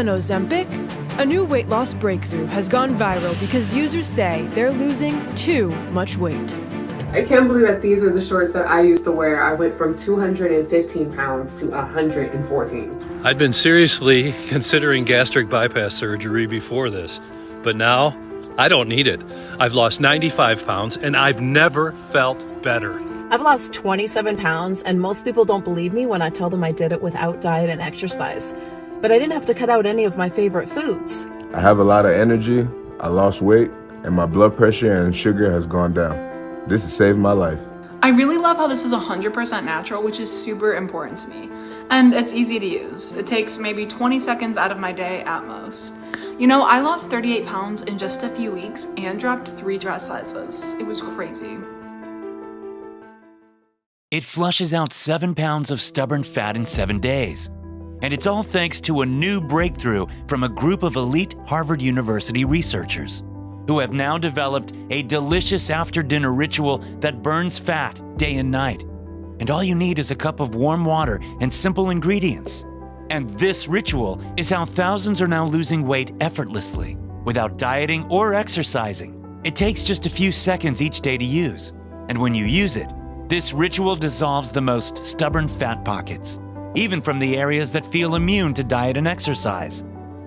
than Ozempic? A new weight loss breakthrough has gone viral because users say they're losing too much weight. I can't believe that these are the shorts that I used to wear. I went from 215 pounds to 114. I'd been seriously considering gastric bypass surgery before this, but now I don't need it. I've lost 95 pounds and I've never felt better. I've lost 27 pounds, and most people don't believe me when I tell them I did it without diet and exercise. But I didn't have to cut out any of my favorite foods. I have a lot of energy, I lost weight, and my blood pressure and sugar has gone down. This has saved my life. I really love how this is 100% natural, which is super important to me. And it's easy to use. It takes maybe 20 seconds out of my day at most. You know, I lost 38 pounds in just a few weeks and dropped 3 dress sizes. It was crazy. It flushes out 7 pounds of stubborn fat in 7 days. And it's all thanks to a new breakthrough from a group of elite Harvard University researchers who have now developed a delicious after-dinner ritual that burns fat day and night. And all you need is a cup of warm water and simple ingredients. And this ritual is how thousands are now losing weight effortlessly, without dieting or exercising. It takes just a few seconds each day to use. And when you use it, this ritual dissolves the most stubborn fat pockets, even from the areas that feel immune to diet and exercise.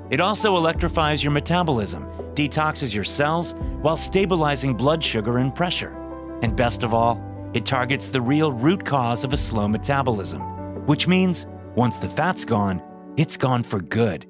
It also electrifies your metabolism, detoxes your cells, while stabilizing blood sugar and pressure. And best of all, it targets the real root cause of a slow metabolism, which means once the fat's gone, it's gone for good.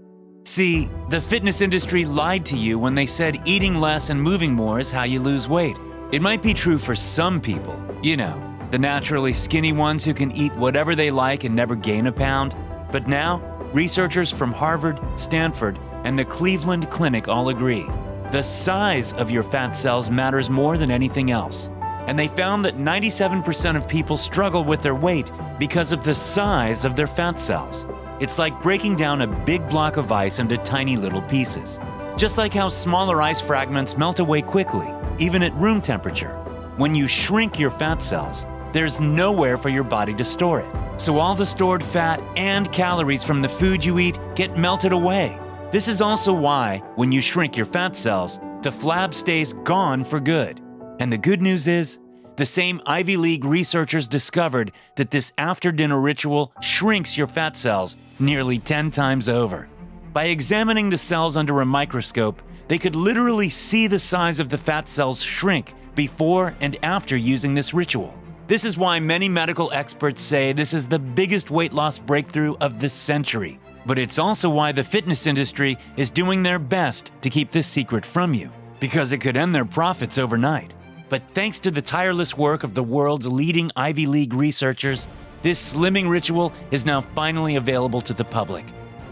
See, the fitness industry lied to you when they said eating less and moving more is how you lose weight. It might be true for some people, you know, the naturally skinny ones who can eat whatever they like and never gain a pound. But now, researchers from Harvard, Stanford, and the Cleveland Clinic all agree. The size of your fat cells matters more than anything else. And they found that 97% of people struggle with their weight because of the size of their fat cells. It's like breaking down a big block of ice into tiny little pieces. Just like how smaller ice fragments melt away quickly, even at room temperature. When you shrink your fat cells, there's nowhere for your body to store it. So all the stored fat and calories from the food you eat get melted away. This is also why, when you shrink your fat cells, the flab stays gone for good. And the good news is, the same Ivy League researchers discovered that this after-dinner ritual shrinks your fat cells nearly 10 times over. By examining the cells under a microscope, they could literally see the size of the fat cells shrink before and after using this ritual. This is why many medical experts say this is the biggest weight loss breakthrough of the century. But it's also why the fitness industry is doing their best to keep this secret from you, because it could end their profits overnight. But thanks to the tireless work of the world's leading Ivy League researchers, this slimming ritual is now finally available to the public.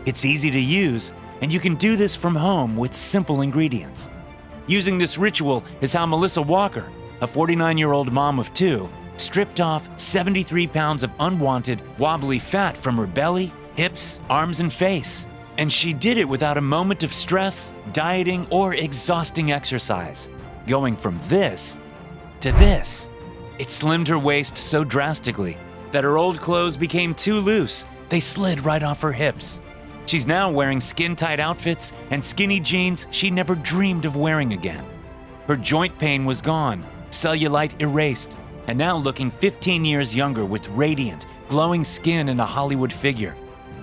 It's easy to use, and you can do this from home with simple ingredients. Using this ritual is how Melissa Walker, a 49-year-old mom of 2, stripped off 73 pounds of unwanted, wobbly fat from her belly, hips, arms, and face. And she did it without a moment of stress, dieting, or exhausting exercise. Going from this to this. It slimmed her waist so drastically that her old clothes became too loose. They slid right off her hips. She's now wearing skin-tight outfits and skinny jeans she never dreamed of wearing again. Her joint pain was gone, cellulite erased, and now looking 15 years younger with radiant, glowing skin and a Hollywood figure.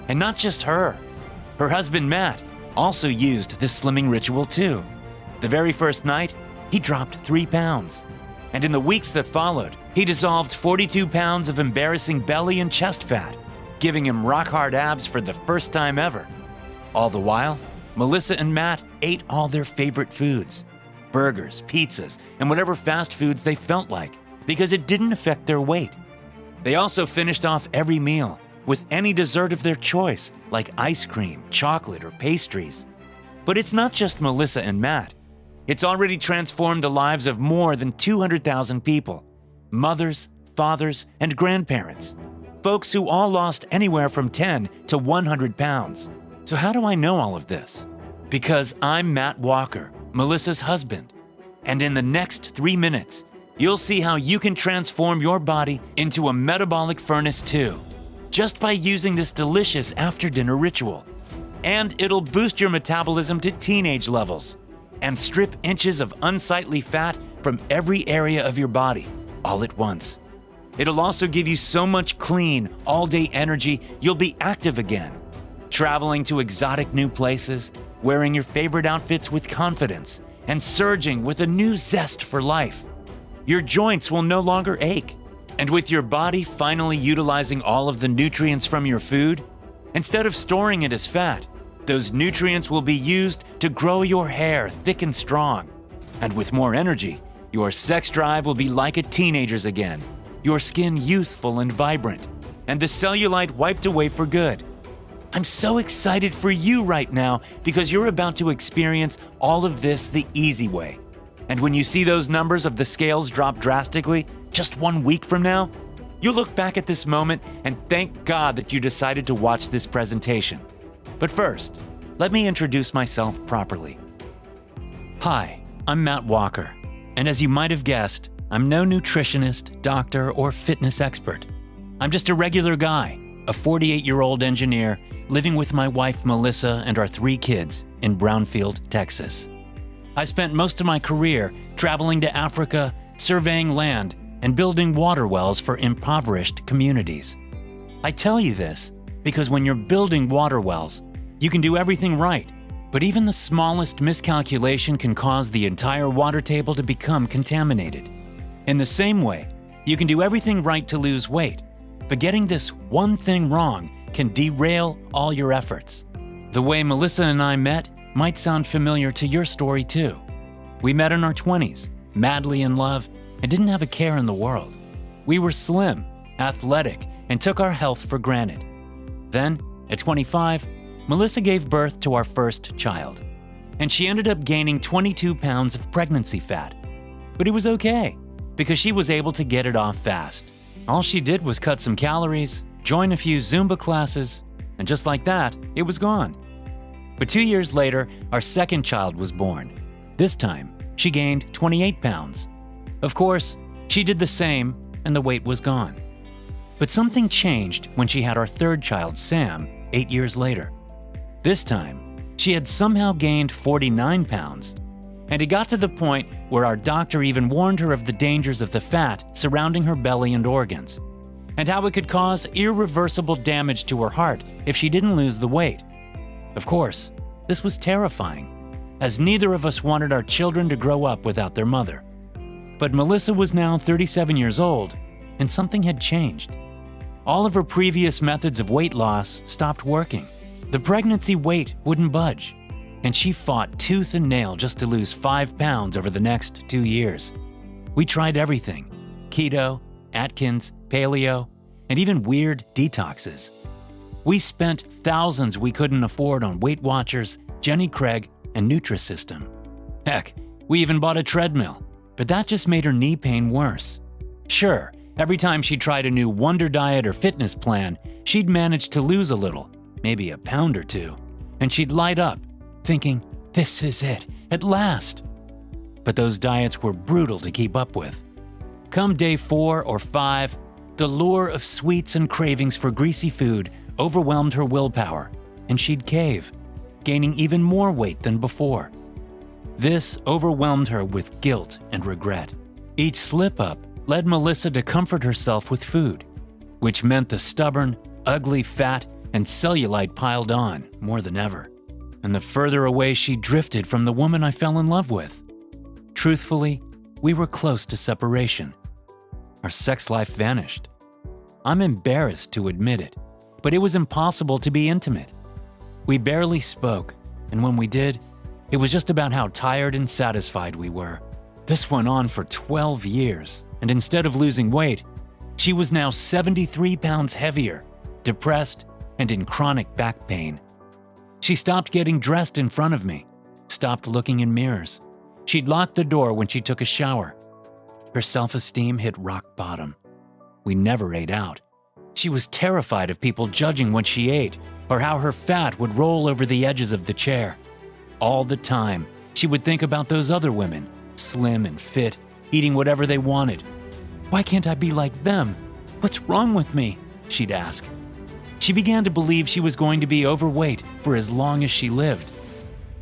And not just her. Her husband, Matt, also used this slimming ritual too. The very first night, he dropped 3 pounds. And in the weeks that followed, he dissolved 42 pounds of embarrassing belly and chest fat, giving him rock-hard abs for the first time ever. All the while, Melissa and Matt ate all their favorite foods, burgers, pizzas, and whatever fast foods they felt like, because it didn't affect their weight. They also finished off every meal with any dessert of their choice, like ice cream, chocolate, or pastries. But it's not just Melissa and Matt. It's already transformed the lives of more than 200,000 people, mothers, fathers, and grandparents, folks who all lost anywhere from 10 to 100 pounds. So how do I know all of this? Because I'm Matt Walker, Melissa's husband. And in the next 3 minutes, you'll see how you can transform your body into a metabolic furnace too, just by using this delicious after-dinner ritual. And it'll boost your metabolism to teenage levels and strip inches of unsightly fat from every area of your body all at once. It'll also give you so much clean, all-day energy, you'll be active again, traveling to exotic new places, wearing your favorite outfits with confidence, and surging with a new zest for life. Your joints will no longer ache. And with your body finally utilizing all of the nutrients from your food, instead of storing it as fat, those nutrients will be used to grow your hair thick and strong. And with more energy, your sex drive will be like a teenager's again, your skin youthful and vibrant, and the cellulite wiped away for good. I'm so excited for you right now because you're about to experience all of this the easy way. And when you see those numbers of the scales drop drastically just 1 week from now, you'll look back at this moment and thank God that you decided to watch this presentation. But first, let me introduce myself properly. Hi, I'm Matt Walker, and as you might have guessed, I'm no nutritionist, doctor, or fitness expert. I'm just a regular guy, a 48-year-old engineer living with my wife Melissa and our 3 kids in Brownfield, Texas. I spent most of my career traveling to Africa, surveying land, and building water wells for impoverished communities. I tell you this because when you're building water wells, you can do everything right, but even the smallest miscalculation can cause the entire water table to become contaminated. In the same way, you can do everything right to lose weight, but getting this one thing wrong can derail all your efforts. The way Melissa and I met might sound familiar to your story too. We met in our 20s, madly in love, and didn't have a care in the world. We were slim, athletic, and took our health for granted. Then, at 25, Melissa gave birth to our first child, and she ended up gaining 22 pounds of pregnancy fat. But it was okay, because she was able to get it off fast. All she did was cut some calories, join a few Zumba classes, and just like that, it was gone. But 2 years later, our second child was born. This time, she gained 28 pounds. Of course, she did the same, and the weight was gone. But something changed when she had our third child, Sam, 8 years later. This time, she had somehow gained 49 pounds. And it got to the point where our doctor even warned her of the dangers of the fat surrounding her belly and organs, and how it could cause irreversible damage to her heart if she didn't lose the weight. Of course, this was terrifying, as neither of us wanted our children to grow up without their mother. But Melissa was now 37 years old, and something had changed. All of her previous methods of weight loss stopped working. The pregnancy weight wouldn't budge, and she fought tooth and nail just to lose 5 pounds over the next 2 years. We tried everything: keto, Atkins, paleo, and even weird detoxes. We spent thousands we couldn't afford on Weight Watchers, Jenny Craig, and Nutrisystem. Heck, we even bought a treadmill, but that just made her knee pain worse. Sure, every time she tried a new Wonder Diet or fitness plan, she'd manage to lose a little, maybe a pound or 2, and she'd light up, thinking, this is it, at last. But those diets were brutal to keep up with. Come day 4 or 5, the lure of sweets and cravings for greasy food overwhelmed her willpower, and she'd cave, gaining even more weight than before. This overwhelmed her with guilt and regret. Each slip-up led Melissa to comfort herself with food, which meant the stubborn, ugly fat and cellulite piled on more than ever. And the further away she drifted from the woman I fell in love with. Truthfully, we were close to separation. Our sex life vanished. I'm embarrassed to admit it, but it was impossible to be intimate. We barely spoke, and when we did, it was just about how tired and satisfied we were. This went on for 12 years, and instead of losing weight, she was now 73 pounds heavier, depressed, and in chronic back pain. She stopped getting dressed in front of me, stopped looking in mirrors. She'd lock the door when she took a shower. Her self-esteem hit rock bottom. We never ate out. She was terrified of people judging what she ate or how her fat would roll over the edges of the chair. All the time, she would think about those other women, slim and fit, eating whatever they wanted. Why can't I be like them? What's wrong with me? She'd ask. She began to believe she was going to be overweight for as long as she lived.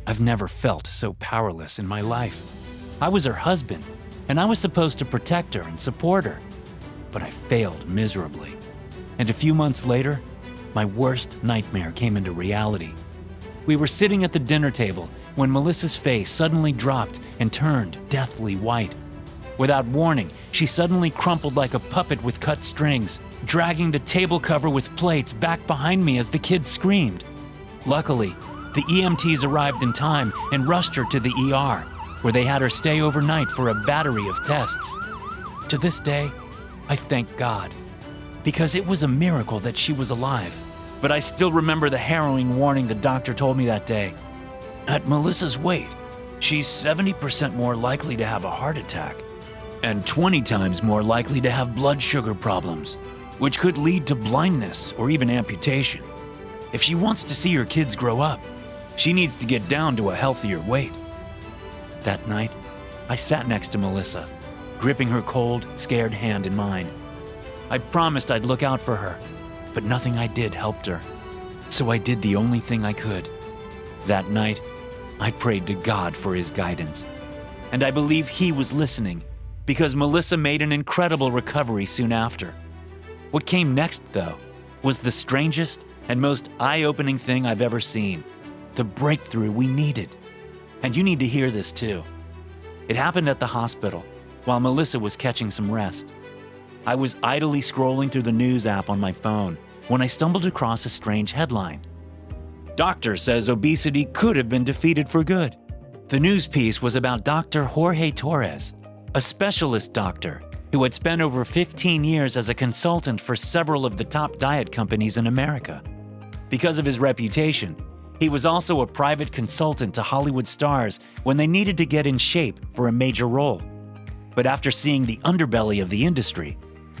I've never felt so powerless in my life. I was her husband, and I was supposed to protect her and support her. But I failed miserably. And a few months later, my worst nightmare came into reality. We were sitting at the dinner table when Melissa's face suddenly dropped and turned deathly white. Without warning, she suddenly crumpled like a puppet with cut strings, dragging the table cover with plates back behind me as the kids screamed. Luckily, the EMTs arrived in time and rushed her to the ER, where they had her stay overnight for a battery of tests. To this day, I thank God, because it was a miracle that she was alive. But I still remember the harrowing warning the doctor told me that day. At Melissa's weight, she's 70% more likely to have a heart attack and 20 times more likely to have blood sugar problems, which could lead to blindness or even amputation. If she wants to see her kids grow up, she needs to get down to a healthier weight. That night, I sat next to Melissa, gripping her cold, scared hand in mine. I promised I'd look out for her, but nothing I did helped her. So I did the only thing I could. That night, I prayed to God for His guidance. And I believe He was listening, because Melissa made an incredible recovery soon after. What came next, though, was the strangest and most eye-opening thing I've ever seen. The breakthrough we needed. And you need to hear this too. It happened at the hospital, while Melissa was catching some rest. I was idly scrolling through the news app on my phone when I stumbled across a strange headline. Doctor says obesity could have been defeated for good. The news piece was about Dr. Jorge Torres, a specialist doctor who had spent over 15 years as a consultant for several of the top diet companies in America. Because of his reputation, he was also a private consultant to Hollywood stars when they needed to get in shape for a major role. But after seeing the underbelly of the industry,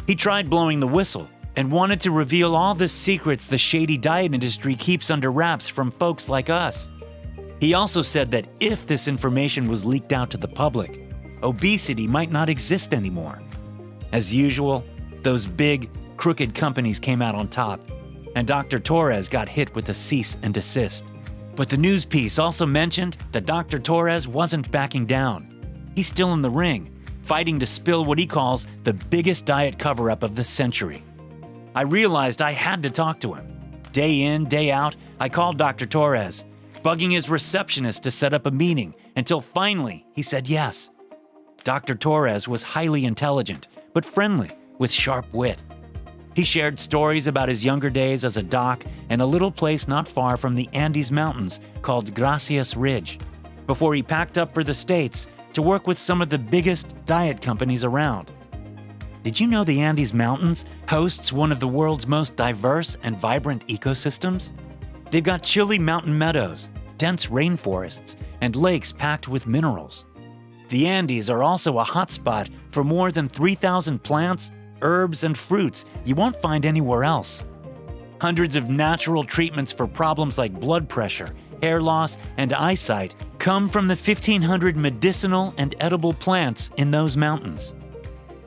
he tried blowing the whistle and wanted to reveal all the secrets the shady diet industry keeps under wraps from folks like us. He also said that if this information was leaked out to the public, obesity might not exist anymore. As usual, those big, crooked companies came out on top, and Dr. Torres got hit with a cease and desist. But the news piece also mentioned that Dr. Torres wasn't backing down. He's still in the ring, fighting to spill what he calls the biggest diet cover-up of the century. I realized I had to talk to him. Day in, day out, I called Dr. Torres, bugging his receptionist to set up a meeting until finally he said yes. Dr. Torres was highly intelligent, but friendly, with sharp wit. He shared stories about his younger days as a doc in a little place not far from the Andes Mountains called Gracias Ridge, before he packed up for the States to work with some of the biggest diet companies around. Did you know the Andes Mountains hosts one of the world's most diverse and vibrant ecosystems? They've got chilly mountain meadows, dense rainforests, and lakes packed with minerals. The Andes are also a hotspot for more than 3,000 plants, herbs, and fruits you won't find anywhere else. Hundreds of natural treatments for problems like blood pressure, hair loss, and eyesight come from the 1,500 medicinal and edible plants in those mountains.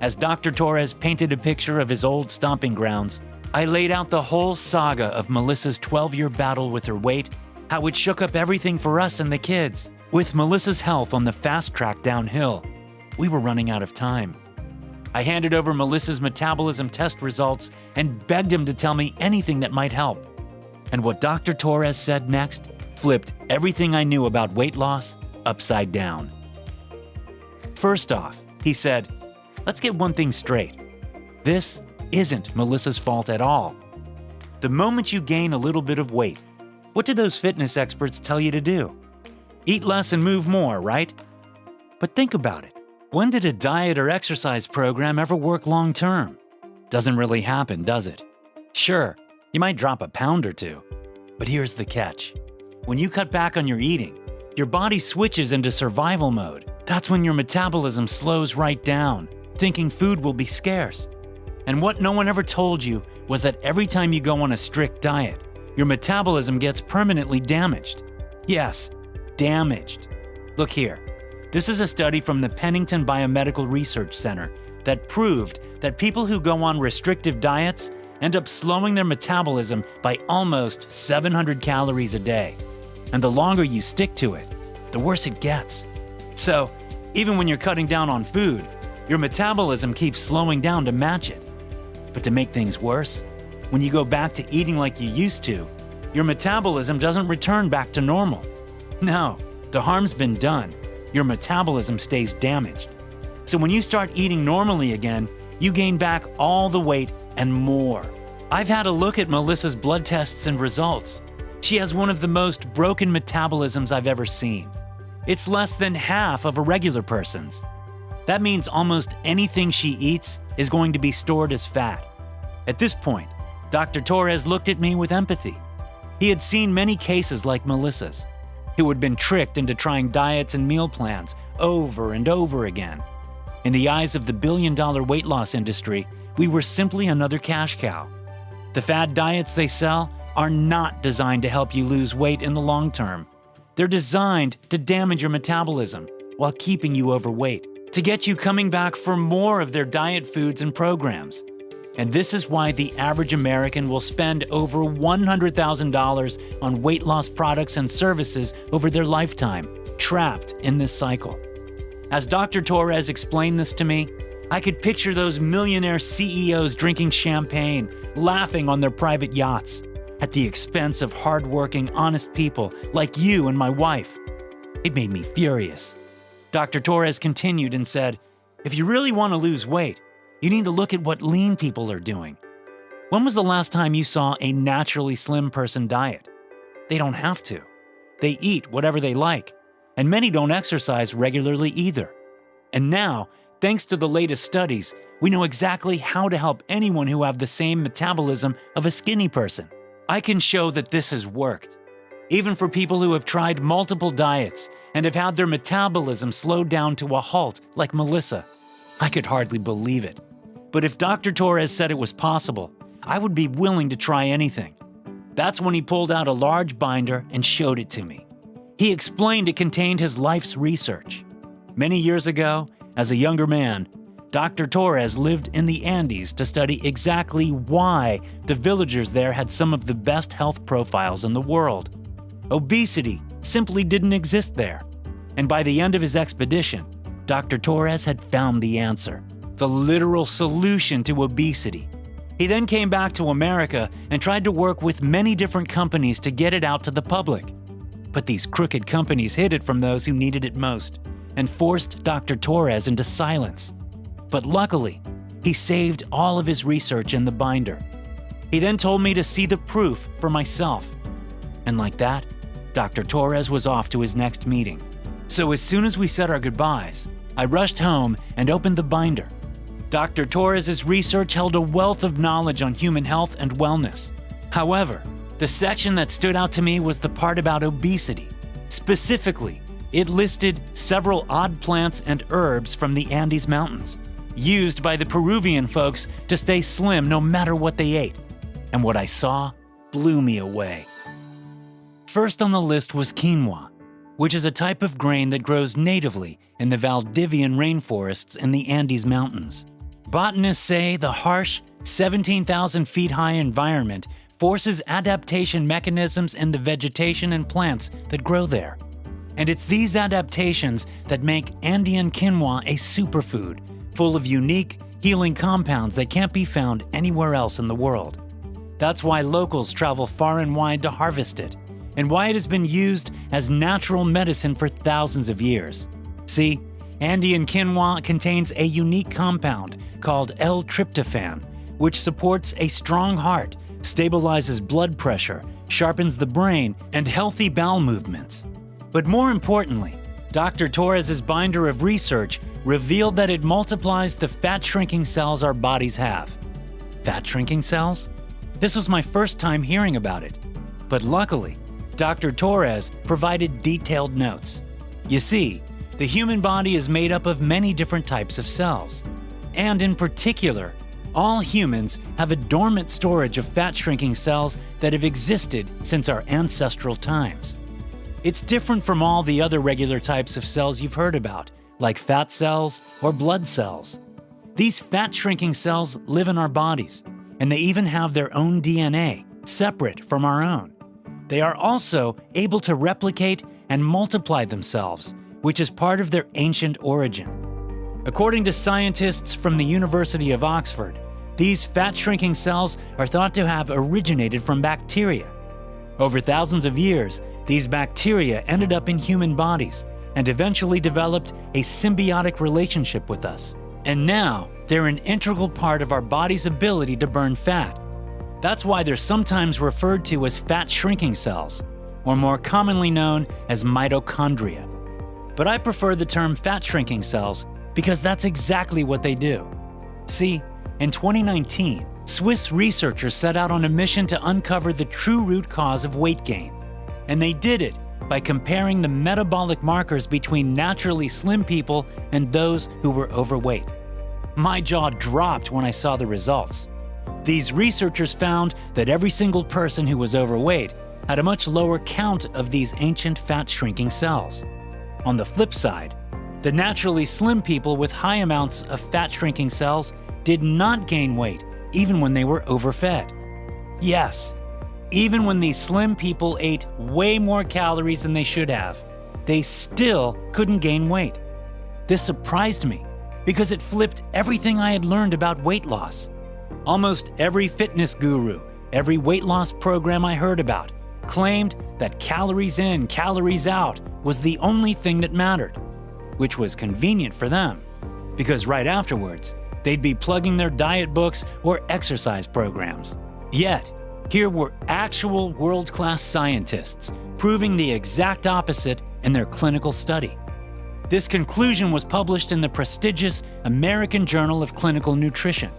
As Dr. Torres painted a picture of his old stomping grounds, I laid out the whole saga of Melissa's 12-year battle with her weight, how it shook up everything for us and the kids. With Melissa's health on the fast track downhill, we were running out of time. I handed over Melissa's metabolism test results and begged him to tell me anything that might help. And what Dr. Torres said next flipped everything I knew about weight loss upside down. First off, he said, let's get one thing straight. This isn't Melissa's fault at all. The moment you gain a little bit of weight, what do those fitness experts tell you to do? Eat less and move more, right? But think about it. When did a diet or exercise program ever work long term? Doesn't really happen, does it? Sure, you might drop a pound or two. But here's the catch. When you cut back on your eating, your body switches into survival mode. That's when your metabolism slows right down, thinking food will be scarce. And what no one ever told you was that every time you go on a strict diet, your metabolism gets permanently damaged. Yes, damaged. Look here. This is a study from the Pennington Biomedical Research Center that proved that people who go on restrictive diets end up slowing their metabolism by almost 700 calories a day. And the longer you stick to it, the worse it gets. So, even when you're cutting down on food, your metabolism keeps slowing down to match it. But to make things worse, when you go back to eating like you used to, your metabolism doesn't return back to normal. No, the harm's been done. Your metabolism stays damaged. So when you start eating normally again, you gain back all the weight and more. I've had a look at Melissa's blood tests and results. She has one of the most broken metabolisms I've ever seen. It's less than half of a regular person's. That means almost anything she eats is going to be stored as fat. At this point, Dr. Torres looked at me with empathy. He had seen many cases like Melissa's, who had been tricked into trying diets and meal plans over and over again. In the eyes of the billion-dollar weight loss industry, we were simply another cash cow. The fad diets they sell are not designed to help you lose weight in the long term. They're designed to damage your metabolism while keeping you overweight, to get you coming back for more of their diet foods and programs. And this is why the average American will spend over $100,000 on weight loss products and services over their lifetime, trapped in this cycle. As Dr. Torres explained this to me, I could picture those millionaire CEOs drinking champagne, laughing on their private yachts, at the expense of hardworking, honest people like you and my wife. It made me furious. Dr. Torres continued and said, "If you really want to lose weight, you need to look at what lean people are doing. When was the last time you saw a naturally slim person diet? They don't have to. They eat whatever they like, and many don't exercise regularly either. And now, thanks to the latest studies, we know exactly how to help anyone who have the same metabolism of a skinny person. I can show that this has worked. Even for people who have tried multiple diets and have had their metabolism slowed down to a halt, like Melissa. I could hardly believe it. But if Dr. Torres said it was possible, I would be willing to try anything. That's when he pulled out a large binder and showed it to me. He explained it contained his life's research. Many years ago, as a younger man, Dr. Torres lived in the Andes to study exactly why the villagers there had some of the best health profiles in the world. Obesity simply didn't exist there. And by the end of his expedition, Dr. Torres had found the answer, the literal solution to obesity. He then came back to America and tried to work with many different companies to get it out to the public. But these crooked companies hid it from those who needed it most and forced Dr. Torres into silence. But luckily, he saved all of his research in the binder. He then told me to see the proof for myself. And like that, Dr. Torres was off to his next meeting. So as soon as we said our goodbyes, I rushed home and opened the binder. Dr. Torres' research held a wealth of knowledge on human health and wellness. However, the section that stood out to me was the part about obesity. Specifically, it listed several odd plants and herbs from the Andes Mountains, used by the Peruvian folks to stay slim no matter what they ate. And what I saw blew me away. First on the list was quinoa, which is a type of grain that grows natively in the Valdivian rainforests in the Andes Mountains. Botanists say the harsh, 17,000 feet high environment forces adaptation mechanisms in the vegetation and plants that grow there. And it's these adaptations that make Andean quinoa a superfood, full of unique, healing compounds that can't be found anywhere else in the world. That's why locals travel far and wide to harvest it, and why it has been used as natural medicine for thousands of years. See, Andean quinoa contains a unique compound called L-tryptophan, which supports a strong heart, stabilizes blood pressure, sharpens the brain, and healthy bowel movements. But more importantly, Dr. Torres' binder of research revealed that it multiplies the fat-shrinking cells our bodies have. Fat-shrinking cells? This was my first time hearing about it. But luckily, Dr. Torres provided detailed notes. You see, the human body is made up of many different types of cells. And in particular, all humans have a dormant storage of fat-shrinking cells that have existed since our ancestral times. It's different from all the other regular types of cells you've heard about, like fat cells or blood cells. These fat-shrinking cells live in our bodies, and they even have their own DNA, separate from our own. They are also able to replicate and multiply themselves, which is part of their ancient origin. According to scientists from the University of Oxford, these fat-shrinking cells are thought to have originated from bacteria. Over thousands of years, these bacteria ended up in human bodies and eventually developed a symbiotic relationship with us. And now, they're an integral part of our body's ability to burn fat. That's why they're sometimes referred to as fat-shrinking cells, or more commonly known as mitochondria. But I prefer the term fat-shrinking cells because that's exactly what they do. See, in 2019, Swiss researchers set out on a mission to uncover the true root cause of weight gain. And they did it by comparing the metabolic markers between naturally slim people and those who were overweight. My jaw dropped when I saw the results. These researchers found that every single person who was overweight had a much lower count of these ancient fat-shrinking cells. On the flip side, the naturally slim people with high amounts of fat-shrinking cells did not gain weight even when they were overfed. Yes, even when these slim people ate way more calories than they should have, they still couldn't gain weight. This surprised me because it flipped everything I had learned about weight loss. Almost every fitness guru, every weight loss program I heard about, claimed that calories in, calories out was the only thing that mattered, which was convenient for them because right afterwards, they'd be plugging their diet books or exercise programs. Yet, here were actual world-class scientists proving the exact opposite in their clinical study. This conclusion was published in the prestigious American Journal of Clinical Nutrition.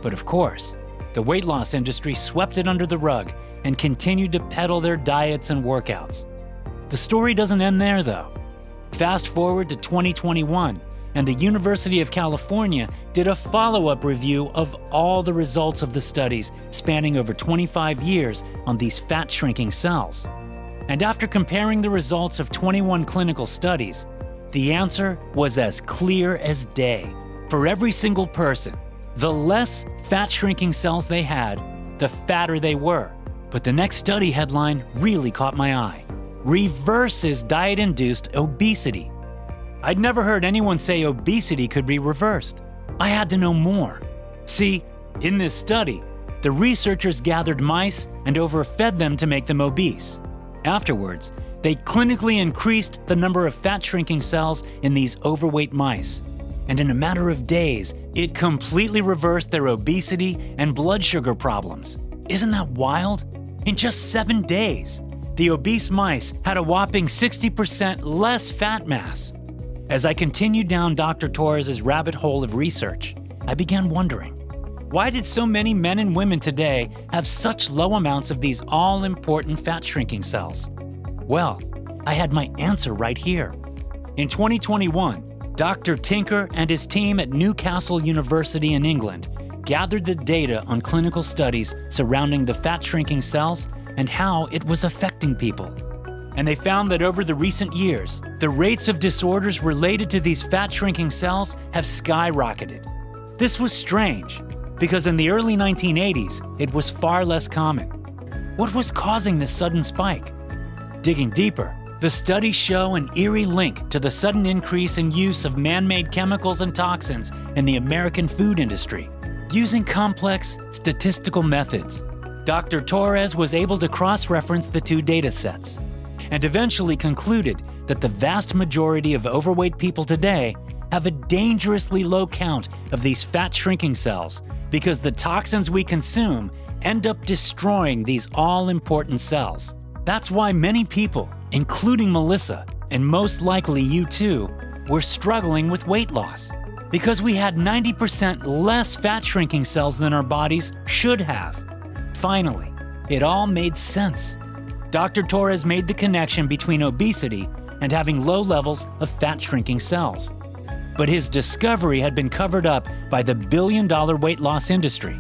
But of course, the weight loss industry swept it under the rug and continued to peddle their diets and workouts. The story doesn't end there, though. Fast forward to 2021, and the University of California did a follow-up review of all the results of the studies spanning over 25 years on these fat-shrinking cells. And after comparing the results of 21 clinical studies, the answer was as clear as day. For every single person, the less fat-shrinking cells they had, the fatter they were. But the next study headline really caught my eye. Reverses diet-induced obesity. I'd never heard anyone say obesity could be reversed. I had to know more. See, in this study, the researchers gathered mice and overfed them to make them obese. Afterwards, they clinically increased the number of fat-shrinking cells in these overweight mice. And in a matter of days, it completely reversed their obesity and blood sugar problems. Isn't that wild? In just 7 days, the obese mice had a whopping 60% less fat mass. As I continued down Dr. Torres's rabbit hole of research, I began wondering, why did so many men and women today have such low amounts of these all-important fat-shrinking cells? Well, I had my answer right here. In 2021, Dr. Tinker and his team at Newcastle University in England gathered the data on clinical studies surrounding the fat-shrinking cells and how it was affecting people. And they found that over the recent years, the rates of disorders related to these fat-shrinking cells have skyrocketed. This was strange, because in the early 1980s, it was far less common. What was causing this sudden spike? Digging deeper, the studies show an eerie link to the sudden increase in use of man-made chemicals and toxins in the American food industry. Using complex statistical methods, Dr. Torres was able to cross-reference the two data sets, and eventually concluded that the vast majority of overweight people today have a dangerously low count of these fat-shrinking cells because the toxins we consume end up destroying these all-important cells. That's why many people, including Melissa, and most likely you too, were struggling with weight loss. Because we had 90% less fat-shrinking cells than our bodies should have. Finally, it all made sense. Dr. Torres made the connection between obesity and having low levels of fat-shrinking cells. But his discovery had been covered up by the billion-dollar weight loss industry.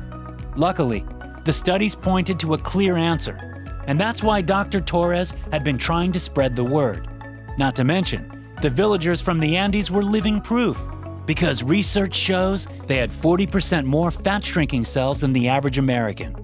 Luckily, the studies pointed to a clear answer, and that's why Dr. Torres had been trying to spread the word. Not to mention, the villagers from the Andes were living proof. because research shows they had 40% more fat-shrinking cells than the average American.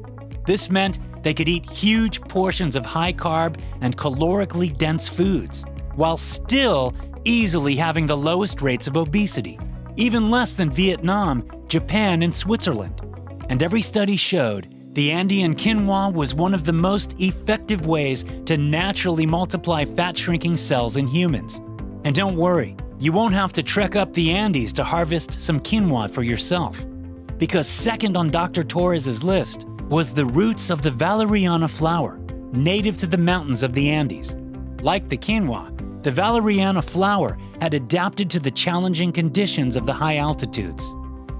This meant they could eat huge portions of high-carb and calorically dense foods, while still easily having the lowest rates of obesity, even less than Vietnam, Japan, and Switzerland. And every study showed the Andean quinoa was one of the most effective ways to naturally multiply fat-shrinking cells in humans. And don't worry, you won't have to trek up the Andes to harvest some quinoa for yourself. Because second on Dr. Torres' list was the roots of the valeriana flower, native to the mountains of the Andes. Like the quinoa, the valeriana flower had adapted to the challenging conditions of the high altitudes.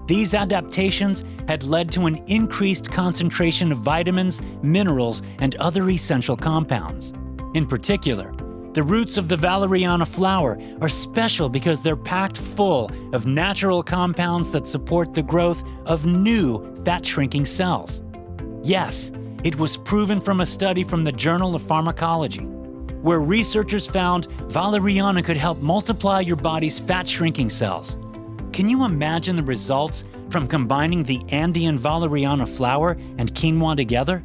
These adaptations had led to an increased concentration of vitamins, minerals, and other essential compounds. In particular, the roots of the valeriana flower are special because they're packed full of natural compounds that support the growth of new fat-shrinking cells. Yes, it was proven from a study from the Journal of Pharmacology, where researchers found valeriana could help multiply your body's fat-shrinking cells. Can you imagine the results from combining the Andean valeriana flower and quinoa together?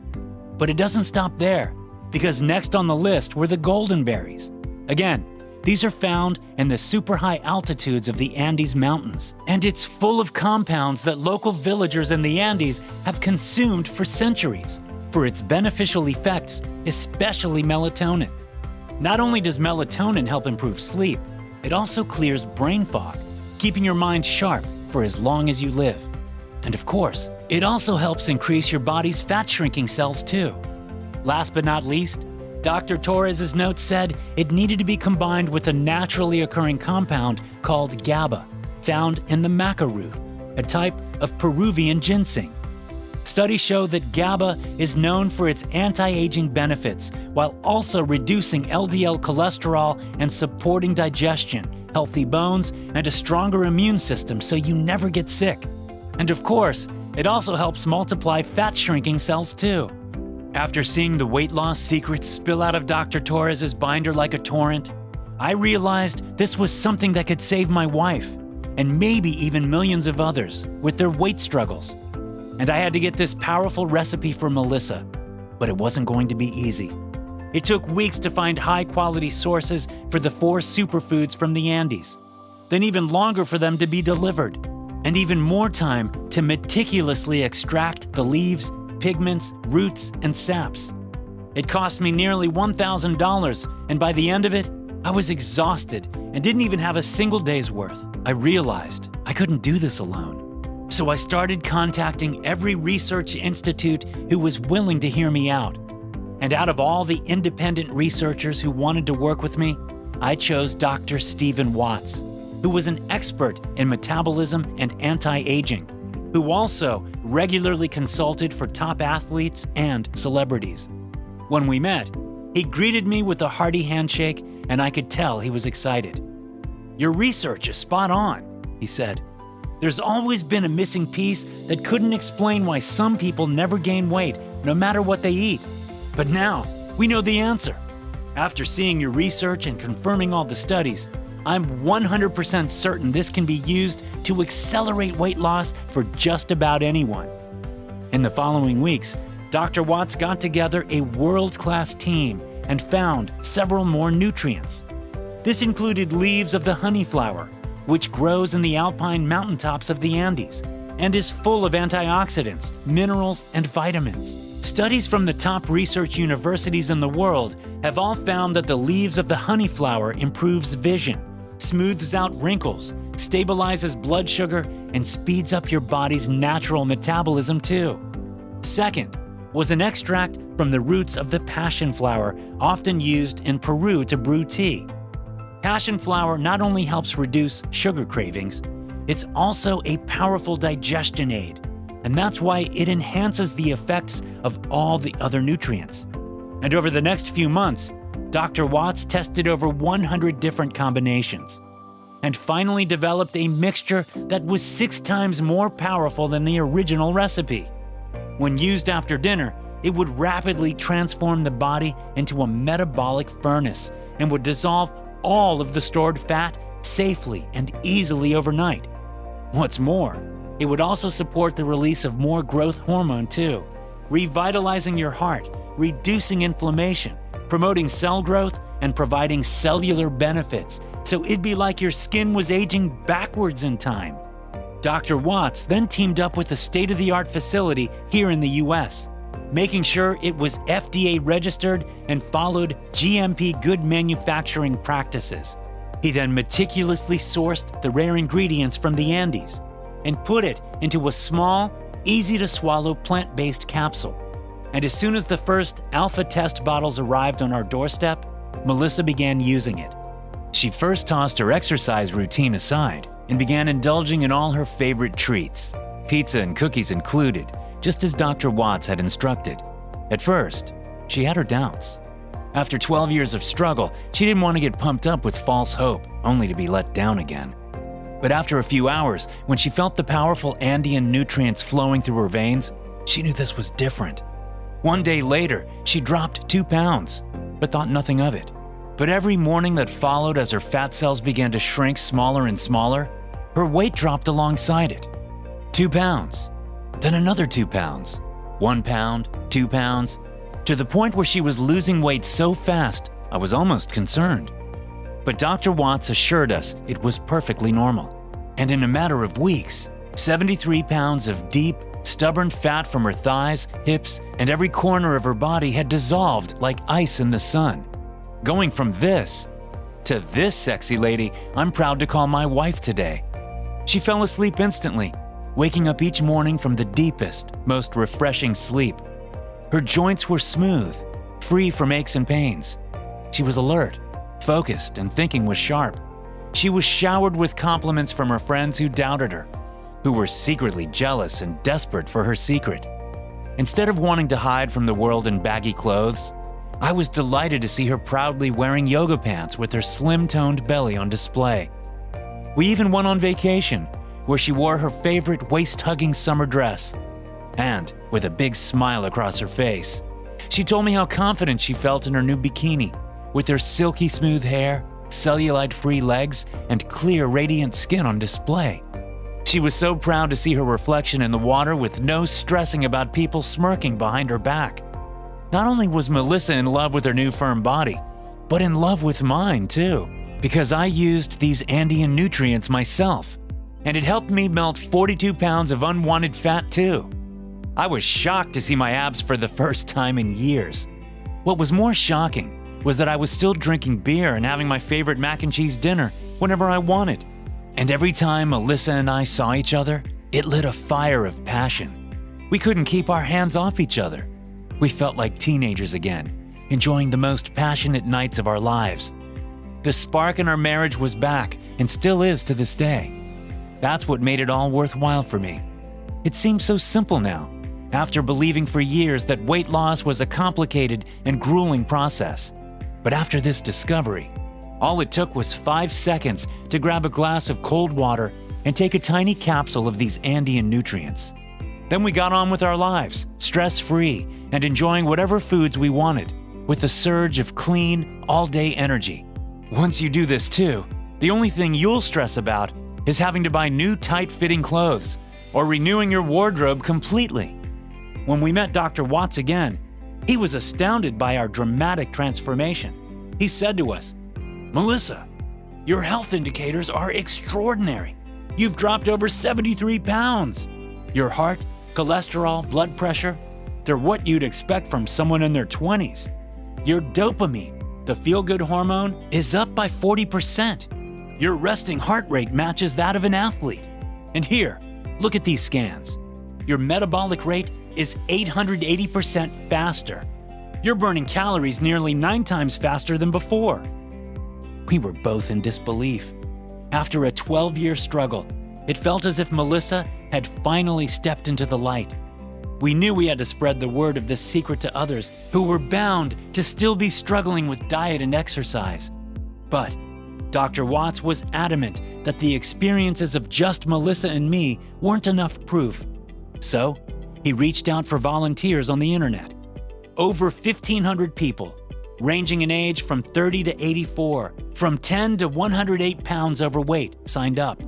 But it doesn't stop there, because next on the list were the golden berries. Again, these are found in the super high altitudes of the Andes Mountains, and it's full of compounds that local villagers in the Andes have consumed for centuries for its beneficial effects, especially melatonin. Not only does melatonin help improve sleep, it also clears brain fog, keeping your mind sharp for as long as you live. And of course, it also helps increase your body's fat-shrinking cells too. Last but not least, Dr. Torres' note said it needed to be combined with a naturally occurring compound called GABA, found in the maca root, a type of Peruvian ginseng. Studies show that GABA is known for its anti-aging benefits while also reducing LDL cholesterol and supporting digestion, healthy bones, and a stronger immune system so you never get sick. And of course, it also helps multiply fat-shrinking cells too. After seeing the weight loss secrets spill out of Dr. Torres' binder like a torrent, I realized this was something that could save my wife, and maybe even millions of others, with their weight struggles. And I had to get this powerful recipe for Melissa, but it wasn't going to be easy. It took weeks to find high-quality sources for the 4 superfoods from the Andes, then even longer for them to be delivered, and even more time to meticulously extract the leaves, pigments, roots, and saps. It cost me nearly $1,000, and by the end of it, I was exhausted and didn't even have a single day's worth. I realized I couldn't do this alone. So I started contacting every research institute who was willing to hear me out. And out of all the independent researchers who wanted to work with me, I chose Dr. Stephen Watts, who was an expert in metabolism and anti-aging, who also regularly consulted for top athletes and celebrities. When we met, he greeted me with a hearty handshake, and I could tell he was excited. "Your research is spot on," he said. "There's always been a missing piece that couldn't explain why some people never gain weight, no matter what they eat. But now, we know the answer. After seeing your research and confirming all the studies, I'm 100% certain this can be used to accelerate weight loss for just about anyone." In the following weeks, Dr. Watts got together a world-class team and found several more nutrients. This included leaves of the honeyflower, which grows in the alpine mountaintops of the Andes and is full of antioxidants, minerals, and vitamins. Studies from the top research universities in the world have all found that the leaves of the honeyflower improves vision, smooths out wrinkles, stabilizes blood sugar, and speeds up your body's natural metabolism too. Second was an extract from the roots of the passion flower, often used in Peru to brew tea. Passion flower not only helps reduce sugar cravings, it's also a powerful digestion aid, and that's why it enhances the effects of all the other nutrients. And over the next few months, Dr. Watts tested over 100 different combinations and finally developed a mixture that was 6 times more powerful than the original recipe. When used after dinner, it would rapidly transform the body into a metabolic furnace and would dissolve all of the stored fat safely and easily overnight, What's more, it would also support the release of more growth hormone too, revitalizing your heart, reducing inflammation, promoting cell growth, and providing cellular benefits, so it'd be like your skin was aging backwards in time. Dr. Watts then teamed up with a state-of-the-art facility here in the US, making sure it was FDA registered and followed GMP good manufacturing practices. He then meticulously sourced the rare ingredients from the Andes and put it into a small, easy-to-swallow plant-based capsule. And as soon as the first alpha test bottles arrived on our doorstep, Melissa began using it. She first tossed her exercise routine aside and began indulging in all her favorite treats, pizza and cookies included, just as Dr. Watts had instructed. At first, she had her doubts. After 12 years of struggle, she didn't want to get pumped up with false hope, only to be let down again. But after a few hours, when she felt the powerful Andean nutrients flowing through her veins, she knew this was different. One day later, she dropped 2 pounds, but thought nothing of it. But every morning that followed, as her fat cells began to shrink smaller and smaller, her weight dropped alongside it. 2 pounds, then another 2 pounds, 1 pound, 2 pounds, to the point where she was losing weight so fast, I was almost concerned. But Dr. Watts assured us it was perfectly normal. And in a matter of weeks, 73 pounds of deep, stubborn fat from her thighs, hips, and every corner of her body had dissolved like ice in the sun. Going from this to this sexy lady I'm proud to call my wife today. She fell asleep instantly, waking up each morning from the deepest, most refreshing sleep. Her joints were smooth, free from aches and pains. She was alert, focused, and thinking was sharp. She was showered with compliments from her friends who doubted her, who were secretly jealous and desperate for her secret. Instead of wanting to hide from the world in baggy clothes, I was delighted to see her proudly wearing yoga pants with her slim-toned belly on display. We even went on vacation, where she wore her favorite waist-hugging summer dress. And, with a big smile across her face, she told me how confident she felt in her new bikini, with her silky smooth hair, cellulite-free legs, and clear, radiant skin on display. She was so proud to see her reflection in the water with no stressing about people smirking behind her back. Not only was Melissa in love with her new firm body, but in love with mine too, because I used these Andean nutrients myself, and it helped me melt 42 pounds of unwanted fat too. I was shocked to see my abs for the first time in years. What was more shocking was that I was still drinking beer and having my favorite mac and cheese dinner whenever I wanted. And every time Melissa and I saw each other, it lit a fire of passion. We couldn't keep our hands off each other. We felt like teenagers again, enjoying the most passionate nights of our lives. The spark in our marriage was back and still is to this day. That's what made it all worthwhile for me. It seems so simple now, after believing for years that weight loss was a complicated and grueling process. But after this discovery, all it took was 5 seconds to grab a glass of cold water and take a tiny capsule of these Andean nutrients. Then we got on with our lives, stress-free, and enjoying whatever foods we wanted, with a surge of clean, all-day energy. Once you do this too, the only thing you'll stress about is having to buy new tight-fitting clothes or renewing your wardrobe completely. When we met Dr. Watts again, he was astounded by our dramatic transformation. He said to us, "Melissa, your health indicators are extraordinary. You've dropped over 73 pounds. Your heart, cholesterol, blood pressure, they're what you'd expect from someone in their 20s. Your dopamine, the feel-good hormone, is up by 40%. Your resting heart rate matches that of an athlete. And here, look at these scans. Your metabolic rate is 880% faster. You're burning calories nearly 9 times faster than before." We were both in disbelief. After a 12-year struggle, it felt as if Melissa had finally stepped into the light. We knew we had to spread the word of this secret to others who were bound to still be struggling with diet and exercise. But Dr. Watts was adamant that the experiences of just Melissa and me weren't enough proof. So he reached out for volunteers on the internet. Over 1,500 people, ranging in age from 30 to 84, from 10 to 108 pounds overweight, signed up.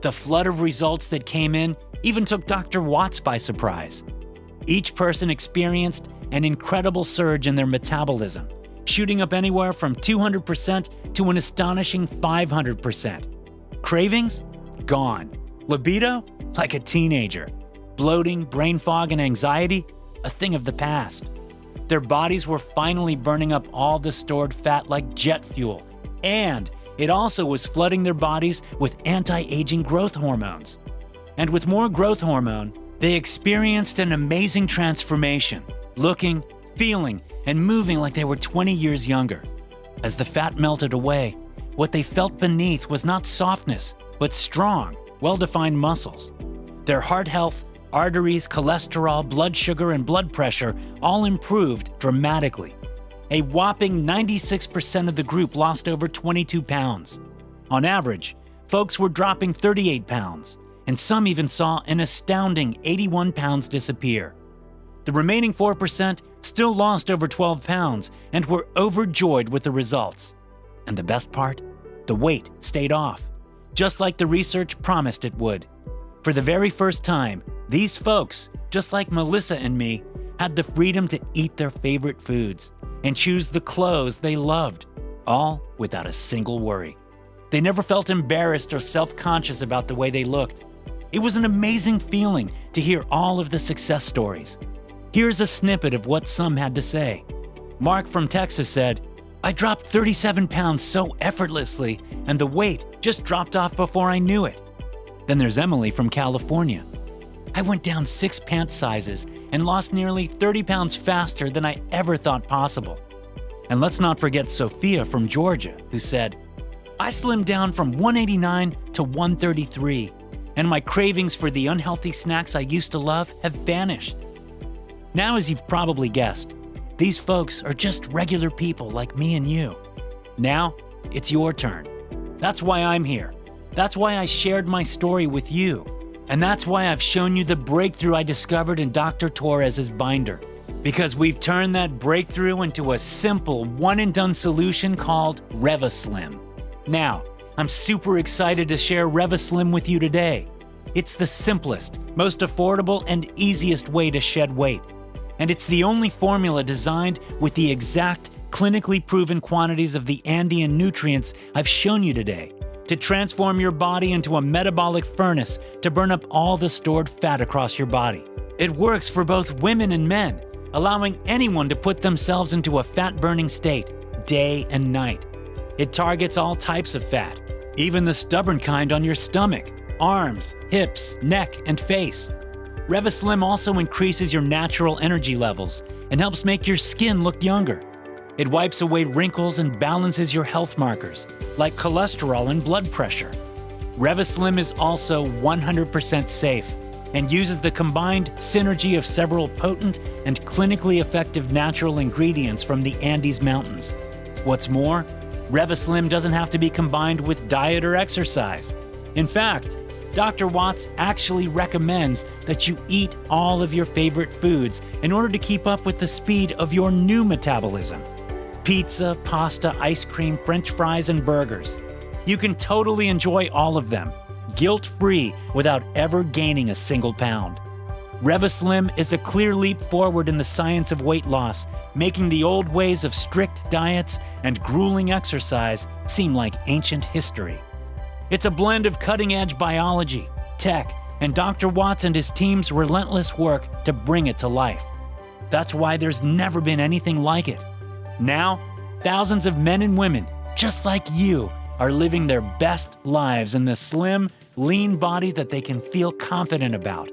The flood of results that came in even took Dr. Watts by surprise. Each person experienced an incredible surge in their metabolism, shooting up anywhere from 200% to an astonishing 500%. Cravings? Gone. Libido? Like a teenager. Bloating, brain fog, and anxiety? A thing of the past. Their bodies were finally burning up all the stored fat like jet fuel, and it also was flooding their bodies with anti-aging growth hormones. And with more growth hormone, they experienced an amazing transformation, looking, feeling, and moving like they were 20 years younger. As the fat melted away, what they felt beneath was not softness, but strong, well-defined muscles. Their heart health, arteries, cholesterol, blood sugar, and blood pressure all improved dramatically. A whopping 96% of the group lost over 22 pounds. On average, folks were dropping 38 pounds, and some even saw an astounding 81 pounds disappear. The remaining 4% still lost over 12 pounds and were overjoyed with the results. And the best part? The weight stayed off, just like the research promised it would. For the very first time, these folks, just like Melissa and me, had the freedom to eat their favorite foods and choose the clothes they loved, all without a single worry. They never felt embarrassed or self-conscious about the way they looked. It was an amazing feeling to hear all of the success stories. Here's a snippet of what some had to say. Mark from Texas said, "I dropped 37 pounds so effortlessly, and the weight just dropped off before I knew it." Then there's Emily from California. "I went down 6 pant sizes and lost nearly 30 pounds faster than I ever thought possible." And let's not forget Sophia from Georgia, who said, "I slimmed down from 189 to 133, and my cravings for the unhealthy snacks I used to love have vanished." Now, as you've probably guessed, these folks are just regular people like me and you. Now, it's your turn. That's why I'm here. That's why I shared my story with you. And that's why I've shown you the breakthrough I discovered in Dr. Torres's binder. Because we've turned that breakthrough into a simple one-and-done solution called RevaSlim. Now, I'm super excited to share RevaSlim with you today. It's the simplest, most affordable, and easiest way to shed weight. And it's the only formula designed with the exact, clinically proven quantities of the Andean nutrients I've shown you today to transform your body into a metabolic furnace to burn up all the stored fat across your body. It works for both women and men, allowing anyone to put themselves into a fat-burning state, day and night. It targets all types of fat, even the stubborn kind on your stomach, arms, hips, neck, and face. RevaSlim also increases your natural energy levels and helps make your skin look younger. It wipes away wrinkles and balances your health markers, like cholesterol and blood pressure. RevaSlim is also 100% safe and uses the combined synergy of several potent and clinically effective natural ingredients from the Andes Mountains. What's more, RevaSlim doesn't have to be combined with diet or exercise. In fact, Dr. Watts actually recommends that you eat all of your favorite foods in order to keep up with the speed of your new metabolism. Pizza, pasta, ice cream, French fries, and burgers. You can totally enjoy all of them, guilt-free, without ever gaining a single pound. RevaSlim is a clear leap forward in the science of weight loss, making the old ways of strict diets and grueling exercise seem like ancient history. It's a blend of cutting-edge biology, tech, and Dr. Watts and his team's relentless work to bring it to life. That's why there's never been anything like it. Now, thousands of men and women, just like you, are living their best lives in the slim, lean body that they can feel confident about.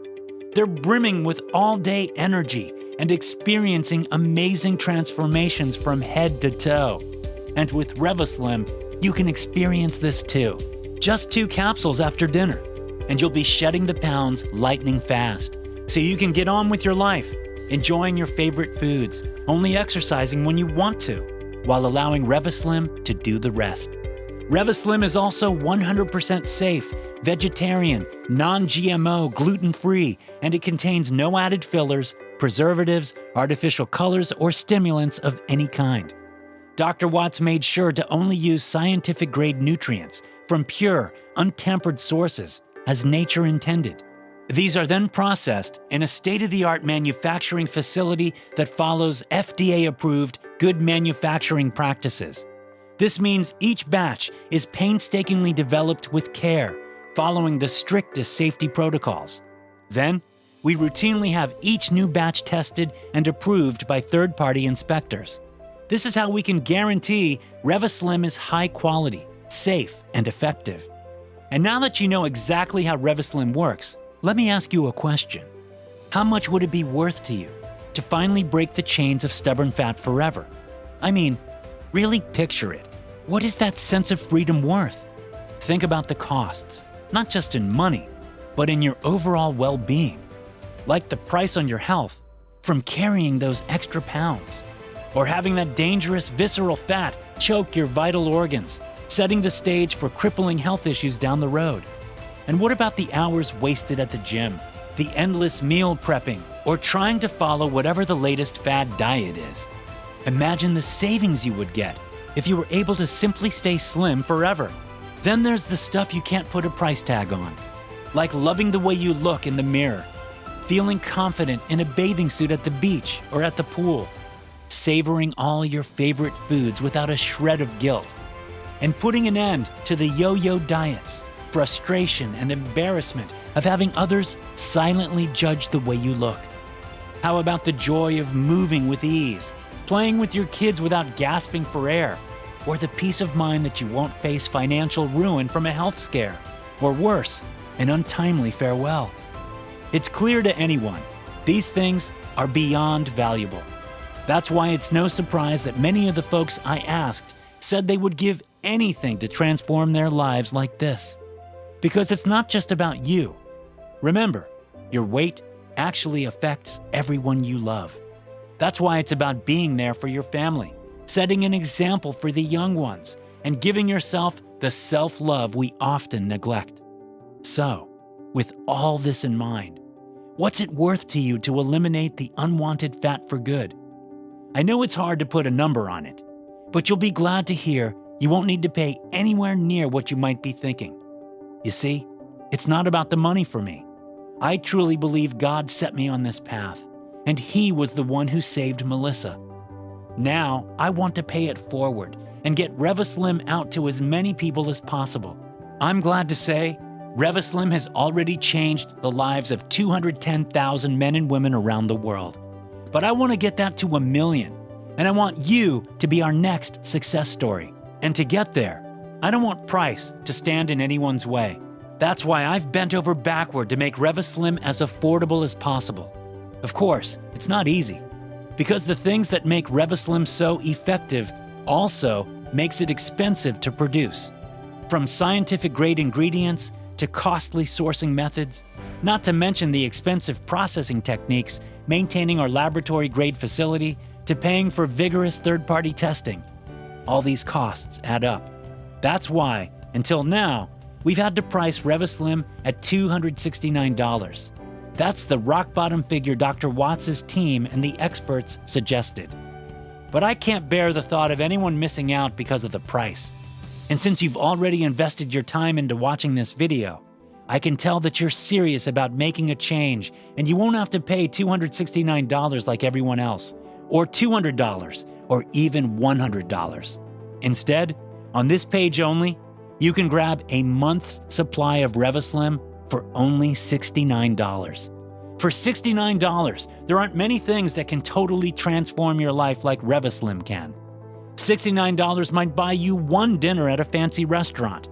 They're brimming with all-day energy and experiencing amazing transformations from head to toe. And with RevaSlim, you can experience this too. Just 2 capsules after dinner, and you'll be shedding the pounds lightning fast, so you can get on with your life, enjoying your favorite foods, only exercising when you want to, while allowing RevaSlim to do the rest. RevaSlim is also 100% safe, vegetarian, non-GMO, gluten-free, and it contains no added fillers, preservatives, artificial colors, or stimulants of any kind. Dr. Watts made sure to only use scientific-grade nutrients from pure, untempered sources, as nature intended. These are then processed in a state-of-the-art manufacturing facility that follows FDA-approved good manufacturing practices. This means each batch is painstakingly developed with care, following the strictest safety protocols. Then, we routinely have each new batch tested and approved by third-party inspectors. This is how we can guarantee RevaSlim is high quality, safe, and effective. And now that you know exactly how RevaSlim works, let me ask you a question. How much would it be worth to you to finally break the chains of stubborn fat forever? I mean, really picture it. What is that sense of freedom worth? Think about the costs, not just in money, but in your overall well-being. Like the price on your health from carrying those extra pounds, or having that dangerous visceral fat choke your vital organs, setting the stage for crippling health issues down the road. And what about the hours wasted at the gym, the endless meal prepping, or trying to follow whatever the latest fad diet is? Imagine the savings you would get if you were able to simply stay slim forever. Then there's the stuff you can't put a price tag on, like loving the way you look in the mirror, feeling confident in a bathing suit at the beach or at the pool, savoring all your favorite foods without a shred of guilt, and putting an end to the yo-yo diets, frustration and embarrassment of having others silently judge the way you look. How about the joy of moving with ease, playing with your kids without gasping for air, or the peace of mind that you won't face financial ruin from a health scare, or worse, an untimely farewell? It's clear to anyone, these things are beyond valuable. That's why it's no surprise that many of the folks I asked said they would give anything to transform their lives like this. Because it's not just about you. Remember, your weight actually affects everyone you love. That's why it's about being there for your family, setting an example for the young ones, and giving yourself the self-love we often neglect. So, with all this in mind, what's it worth to you to eliminate the unwanted fat for good? I know it's hard to put a number on it, but you'll be glad to hear you won't need to pay anywhere near what you might be thinking. You see, it's not about the money for me. I truly believe God set me on this path, and He was the one who saved Melissa. Now, I want to pay it forward and get RevaSlim out to as many people as possible. I'm glad to say, RevaSlim has already changed the lives of 210,000 men and women around the world. But I want to get that to 1 million, and I want you to be our next success story. And to get there, I don't want price to stand in anyone's way. That's why I've bent over backward to make RevaSlim as affordable as possible. Of course, it's not easy, because the things that make RevaSlim so effective also makes it expensive to produce. From scientific-grade ingredients to costly sourcing methods, not to mention the expensive processing techniques, maintaining our laboratory-grade facility, to paying for vigorous third-party testing. All these costs add up. That's why, until now, we've had to price RevaSlim at $269. That's the rock-bottom figure Dr. Watts' team and the experts suggested. But I can't bear the thought of anyone missing out because of the price. And since you've already invested your time into watching this video, I can tell that you're serious about making a change, and you won't have to pay $269 like everyone else, or $200, or even $100. Instead, on this page only, you can grab a month's supply of RevaSlim for only $69. For $69, there aren't many things that can totally transform your life like RevaSlim can. $69 might buy you one dinner at a fancy restaurant,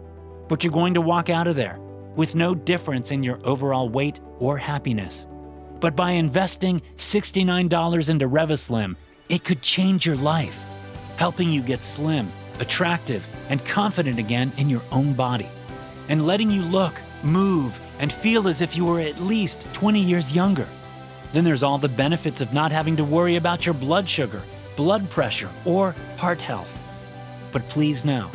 but you're going to walk out of there with no difference in your overall weight or happiness. But by investing $69 into RevaSlim, it could change your life, helping you get slim, attractive, and confident again in your own body, and letting you look, move, and feel as if you were at least 20 years younger. Then there's all the benefits of not having to worry about your blood sugar, blood pressure, or heart health. But please know,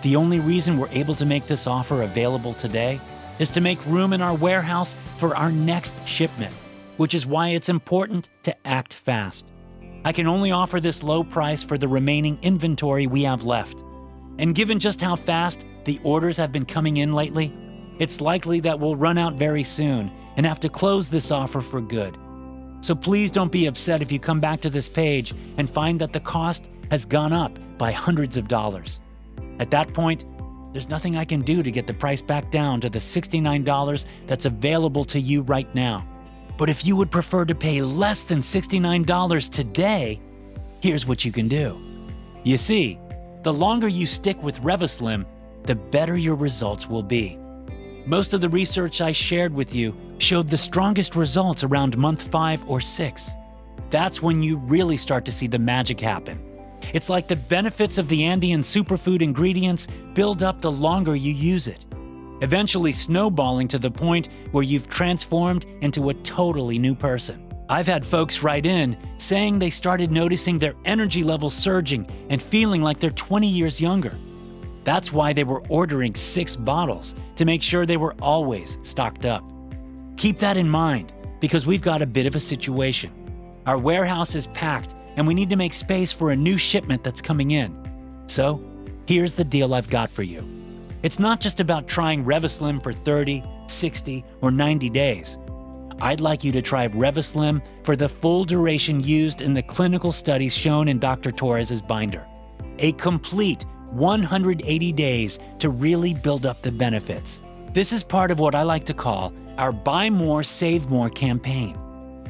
the only reason we're able to make this offer available today is to make room in our warehouse for our next shipment, which is why it's important to act fast. I can only offer this low price for the remaining inventory we have left. And given just how fast the orders have been coming in lately, it's likely that we'll run out very soon and have to close this offer for good. So please don't be upset if you come back to this page and find that the cost has gone up by hundreds of dollars. At that point, there's nothing I can do to get the price back down to the $69 that's available to you right now. But if you would prefer to pay less than $69 today, here's what you can do. You see, the longer you stick with RevaSlim, the better your results will be. Most of the research I shared with you showed the strongest results around month 5 or 6. That's when you really start to see the magic happen. It's like the benefits of the Andean superfood ingredients build up the longer you use it, eventually snowballing to the point where you've transformed into a totally new person. I've had folks write in saying they started noticing their energy levels surging and feeling like they're 20 years younger. That's why they were ordering 6 bottles to make sure they were always stocked up. Keep that in mind because we've got a bit of a situation. Our warehouse is packed and we need to make space for a new shipment that's coming in. So, here's the deal I've got for you. It's not just about trying RevaSlim for 30, 60, or 90 days. I'd like you to try RevaSlim for the full duration used in the clinical studies shown in Dr. Torres's binder. A complete 180 days to really build up the benefits. This is part of what I like to call our Buy More, Save More campaign.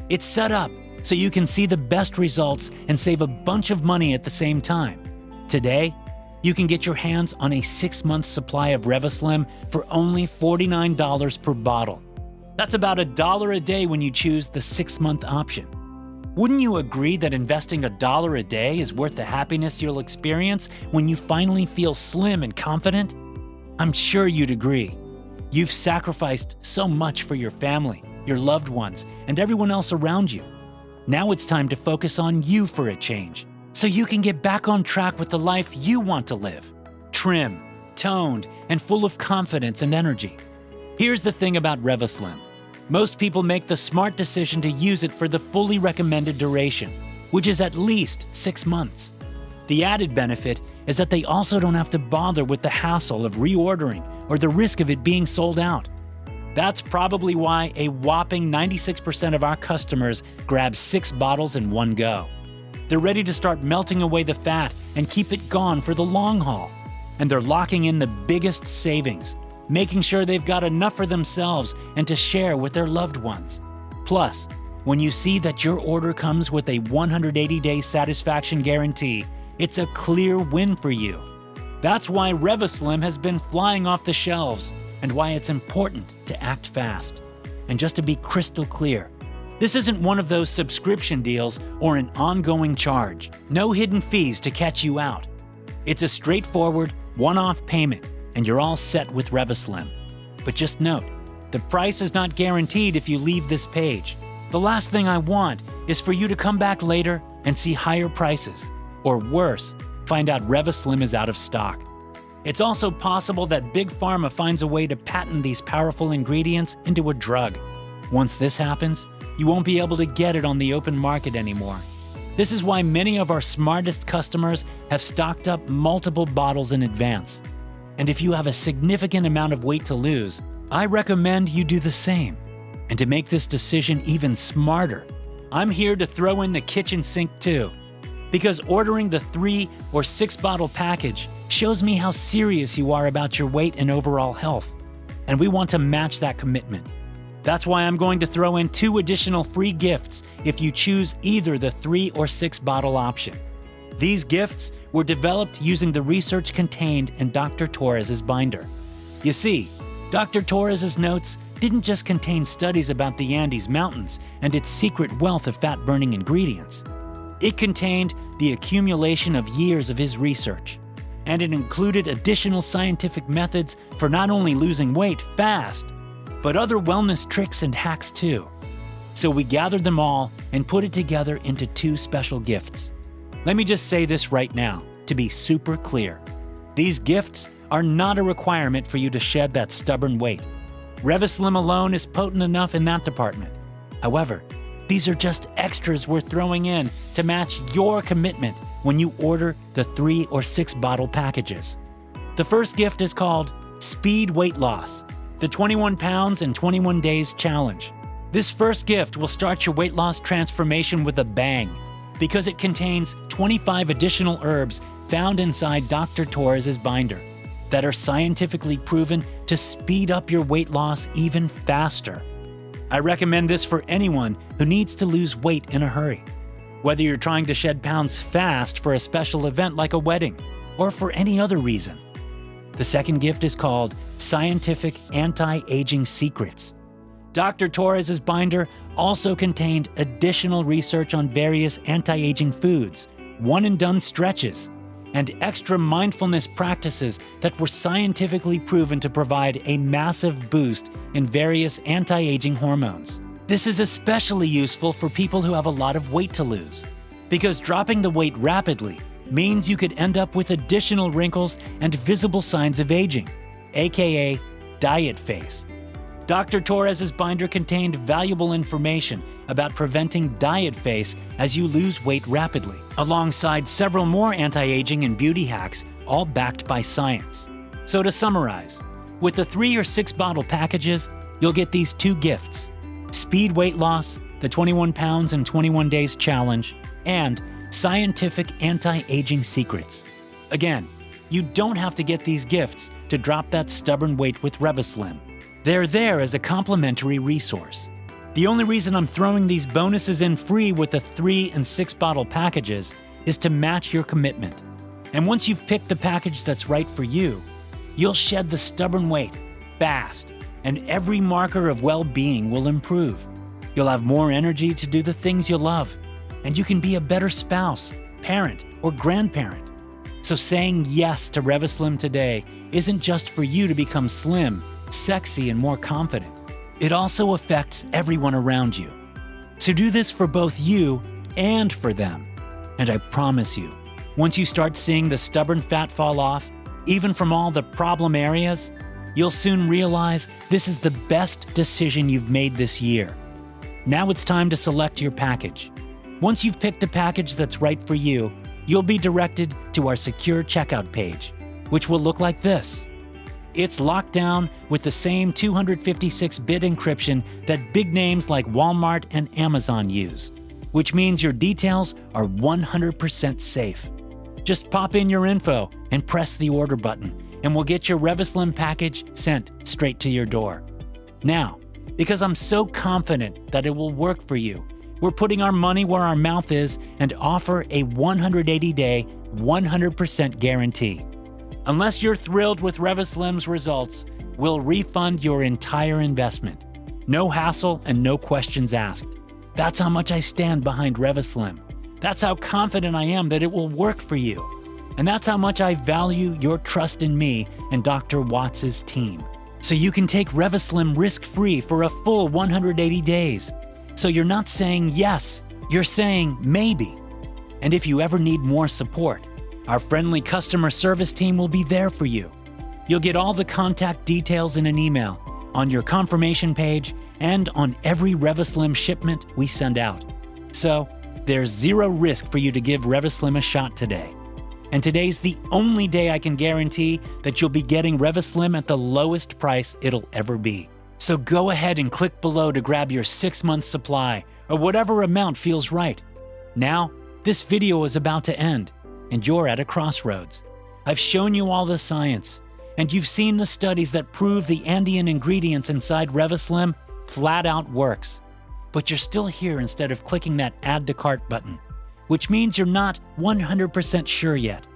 It's set up so you can see the best results and save a bunch of money at the same time. Today, you can get your hands on a 6-month supply of RevaSlim for only $49 per bottle. That's about $1 a day when you choose the 6-month option. Wouldn't you agree that investing $1 a day is worth the happiness you'll experience when you finally feel slim and confident? I'm sure you'd agree. You've sacrificed so much for your family, your loved ones, and everyone else around you. Now it's time to focus on you for a change, so you can get back on track with the life you want to live. Trim, toned, and full of confidence and energy. Here's the thing about RevaSlim. Most people make the smart decision to use it for the fully recommended duration, which is at least 6 months. The added benefit is that they also don't have to bother with the hassle of reordering or the risk of it being sold out. That's probably why a whopping 96% of our customers grab 6 bottles in one go. They're ready to start melting away the fat and keep it gone for the long haul. And they're locking in the biggest savings, making sure they've got enough for themselves and to share with their loved ones. Plus, when you see that your order comes with a 180-day satisfaction guarantee, it's a clear win for you. That's why RevaSlim has been flying off the shelves and why it's important to act fast. And just to be crystal clear, this isn't one of those subscription deals or an ongoing charge. No hidden fees to catch you out. It's a straightforward, one-off payment, and you're all set with RevaSlim. But just note, the price is not guaranteed if you leave this page. The last thing I want is for you to come back later and see higher prices, or worse, find out RevaSlim is out of stock. It's also possible that Big Pharma finds a way to patent these powerful ingredients into a drug. Once this happens, you won't be able to get it on the open market anymore. This is why many of our smartest customers have stocked up multiple bottles in advance. And if you have a significant amount of weight to lose, I recommend you do the same. And to make this decision even smarter, I'm here to throw in the kitchen sink too. Because ordering the 3 or 6 bottle package shows me how serious you are about your weight and overall health. And we want to match that commitment. That's why I'm going to throw in 2 additional free gifts if you choose either the 3 or 6 bottle option. These gifts were developed using the research contained in Dr. Torres's binder. You see, Dr. Torres's notes didn't just contain studies about the Andes Mountains and its secret wealth of fat-burning ingredients. It contained the accumulation of years of his research, and it included additional scientific methods for not only losing weight fast, but other wellness tricks and hacks too. So we gathered them all and put it together into 2 special gifts. Let me just say this right now, to be super clear. These gifts are not a requirement for you to shed that stubborn weight. RevaSlim alone is potent enough in that department. However, these are just extras we're throwing in to match your commitment when you order the 3 or 6 bottle packages. The first gift is called Speed Weight Loss. the 21 pounds in 21 days challenge. This first gift will start your weight loss transformation with a bang because it contains 25 additional herbs found inside Dr. Torres's binder that are scientifically proven to speed up your weight loss even faster. I recommend this for anyone who needs to lose weight in a hurry, whether you're trying to shed pounds fast for a special event like a wedding or for any other reason. The second gift is called Scientific Anti-Aging Secrets. Dr. Torres's binder also contained additional research on various anti-aging foods, one-and-done stretches, and extra mindfulness practices that were scientifically proven to provide a massive boost in various anti-aging hormones. This is especially useful for people who have a lot of weight to lose, because dropping the weight rapidly means you could end up with additional wrinkles and visible signs of aging, aka diet face. Dr. Torres's binder contained valuable information about preventing diet face as you lose weight rapidly, alongside several more anti-aging and beauty hacks, all backed by science. So to summarize, with the 3 or 6 bottle packages, you'll get these 2 gifts: Speed Weight Loss, the 21 pounds in 21 days challenge, and Scientific Anti-Aging Secrets. Again, you don't have to get these gifts to drop that stubborn weight with RevaSlim. They're there as a complimentary resource. The only reason I'm throwing these bonuses in free with the 3 and 6 bottle packages is to match your commitment. And once you've picked the package that's right for you, you'll shed the stubborn weight fast, and every marker of well-being will improve. You'll have more energy to do the things you love, and you can be a better spouse, parent, or grandparent. So saying yes to RevaSlim today isn't just for you to become slim, sexy, and more confident. It also affects everyone around you. So do this for both you and for them. And I promise you, once you start seeing the stubborn fat fall off, even from all the problem areas, you'll soon realize this is the best decision you've made this year. Now it's time to select your package. Once you've picked the package that's right for you, you'll be directed to our secure checkout page, which will look like this. It's locked down with the same 256-bit encryption that big names like Walmart and Amazon use, which means your details are 100% safe. Just pop in your info and press the order button, and we'll get your RevaSlim package sent straight to your door. Now, because I'm so confident that it will work for you, we're putting our money where our mouth is and offer a 180-day, 100% guarantee. Unless you're thrilled with RevaSlim's results, we'll refund your entire investment. No hassle and no questions asked. That's how much I stand behind RevaSlim. That's how confident I am that it will work for you. And that's how much I value your trust in me and Dr. Watts' team. So you can take RevaSlim risk-free for a full 180 days. So you're not saying yes, you're saying maybe. And if you ever need more support, our friendly customer service team will be there for you. You'll get all the contact details in an email, on your confirmation page, and on every RevaSlim shipment we send out. So there's zero risk for you to give RevaSlim a shot today. And today's the only day I can guarantee that you'll be getting RevaSlim at the lowest price it'll ever be. So go ahead and click below to grab your 6-month supply, or whatever amount feels right. Now, this video is about to end, and you're at a crossroads. I've shown you all the science, and you've seen the studies that prove the Andean ingredients inside RevaSlim flat out works. But you're still here instead of clicking that Add to Cart button, which means you're not 100% sure yet.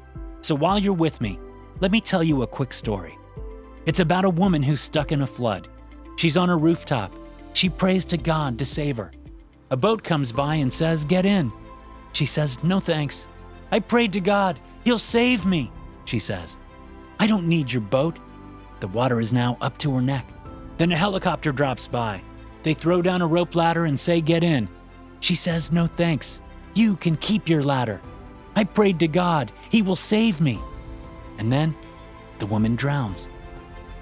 So while you're with me, let me tell you a quick story. It's about a woman who's stuck in a flood. She's on a rooftop. She prays to God to save her. A boat comes by and says, "Get in." She says, "No thanks. I prayed to God. He'll save me," she says. "I don't need your boat." The water is now up to her neck. Then a helicopter drops by. They throw down a rope ladder and say, "Get in." She says, "No thanks. You can keep your ladder. I prayed to God. He will save me." And then the woman drowns.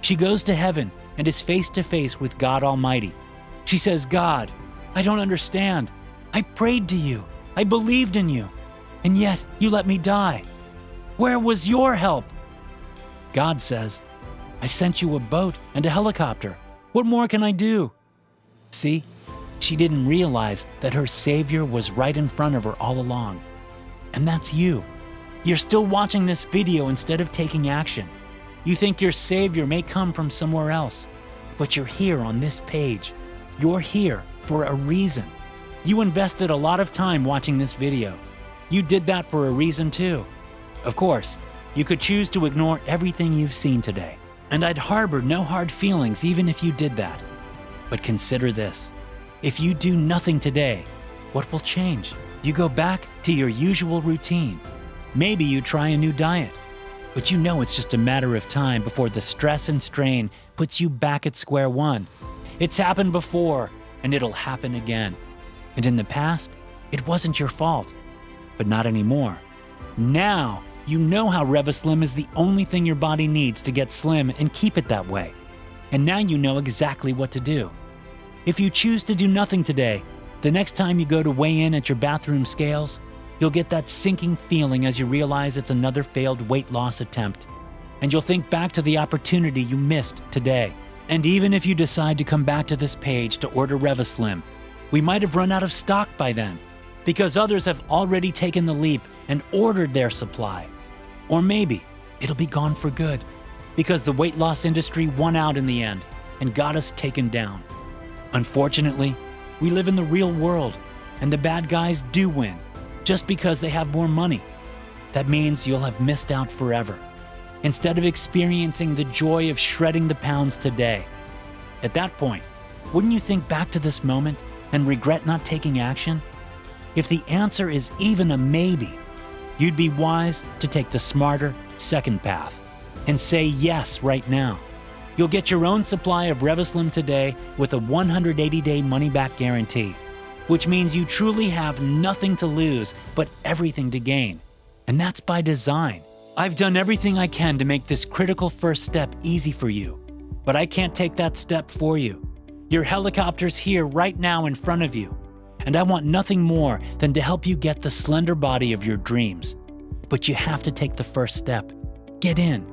She goes to heaven and is face to face with God Almighty. She says, "God, I don't understand. I prayed to you. I believed in you. And yet you let me die. Where was your help?" God says, I sent you a boat and a helicopter. What more can I do? See, she didn't realize that her savior was right in front of her all along. And that's you. You're still watching this video instead of taking action. You think your savior may come from somewhere else, but you're here on this page. You're here for a reason. You invested a lot of time watching this video. You did that for a reason too. Of course, you could choose to ignore everything you've seen today, and I'd harbor no hard feelings even if you did that. But consider this. If you do nothing today, what will change? You go back to your usual routine. Maybe you try a new diet, but you know it's just a matter of time before the stress and strain puts you back at square one. It's happened before, and it'll happen again. And in the past, it wasn't your fault, but not anymore. Now, you know how RevaSlim is the only thing your body needs to get slim and keep it that way. And now you know exactly what to do. If you choose to do nothing today, the next time you go to weigh in at your bathroom scales, you'll get that sinking feeling as you realize it's another failed weight loss attempt. And you'll think back to the opportunity you missed today. And even if you decide to come back to this page to order RevaSlim, we might have run out of stock by then, because others have already taken the leap and ordered their supply. Or maybe it'll be gone for good, because the weight loss industry won out in the end and got us taken down. Unfortunately, we live in the real world, and the bad guys do win, just because they have more money. That means you'll have missed out forever, instead of experiencing the joy of shredding the pounds today. At that point, wouldn't you think back to this moment and regret not taking action? If the answer is even a maybe, you'd be wise to take the smarter second path and say yes right now. You'll get your own supply of RevaSlim today with a 180-day money-back guarantee, which means you truly have nothing to lose but everything to gain. And that's by design. I've done everything I can to make this critical first step easy for you, but I can't take that step for you. Your helicopter's here right now in front of you, and I want nothing more than to help you get the slender body of your dreams. But you have to take the first step. Get in.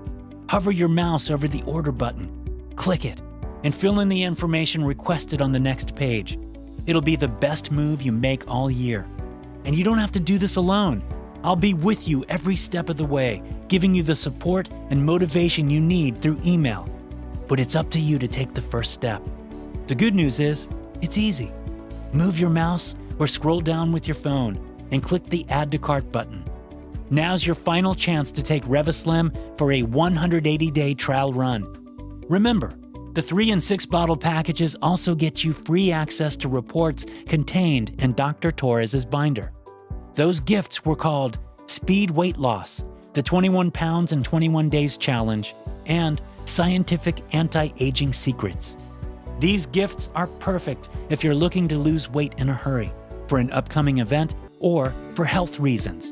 Hover your mouse over the order button, click it, and fill in the information requested on the next page. It'll be the best move you make all year. And you don't have to do this alone. I'll be with you every step of the way, giving you the support and motivation you need through email. But it's up to you to take the first step. The good news is, it's easy. Move your mouse or scroll down with your phone and click the Add to Cart button. Now's your final chance to take RevaSlim for a 180-day trial run. Remember, the 3 and 6 bottle packages also get you free access to reports contained in Dr. Torres's binder. Those gifts were called Speed Weight Loss, the 21 Pounds in 21 Days Challenge, and Scientific Anti-Aging Secrets. These gifts are perfect if you're looking to lose weight in a hurry, for an upcoming event, or for health reasons.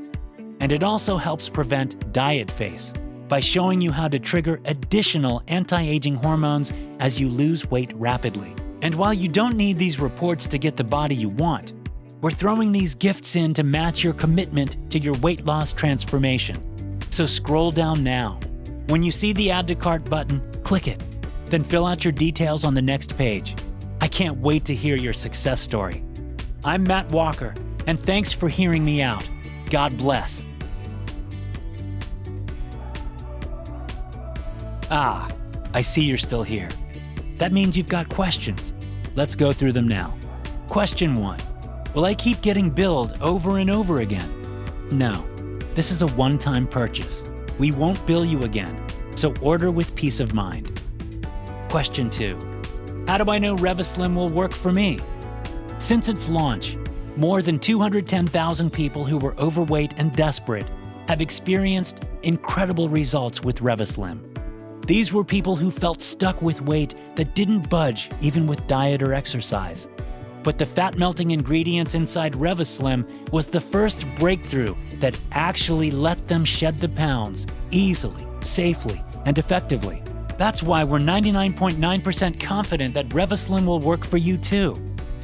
And it also helps prevent diet face by showing you how to trigger additional anti-aging hormones as you lose weight rapidly. And while you don't need these reports to get the body you want, we're throwing these gifts in to match your commitment to your weight loss transformation. So scroll down now. When you see the Add to Cart button, click it. Then fill out your details on the next page. I can't wait to hear your success story. I'm Matt Walker, and thanks for hearing me out. God bless. Ah, I see you're still here. That means you've got questions. Let's go through them now. Question 1. Will I keep getting billed over and over again? No, this is a one-time purchase. We won't bill you again, so order with peace of mind. Question 2. How do I know RevaSlim will work for me? Since its launch, more than 210,000 people who were overweight and desperate have experienced incredible results with RevaSlim. These were people who felt stuck with weight that didn't budge even with diet or exercise. But the fat-melting ingredients inside RevaSlim was the first breakthrough that actually let them shed the pounds easily, safely, and effectively. That's why we're 99.9% confident that RevaSlim will work for you too.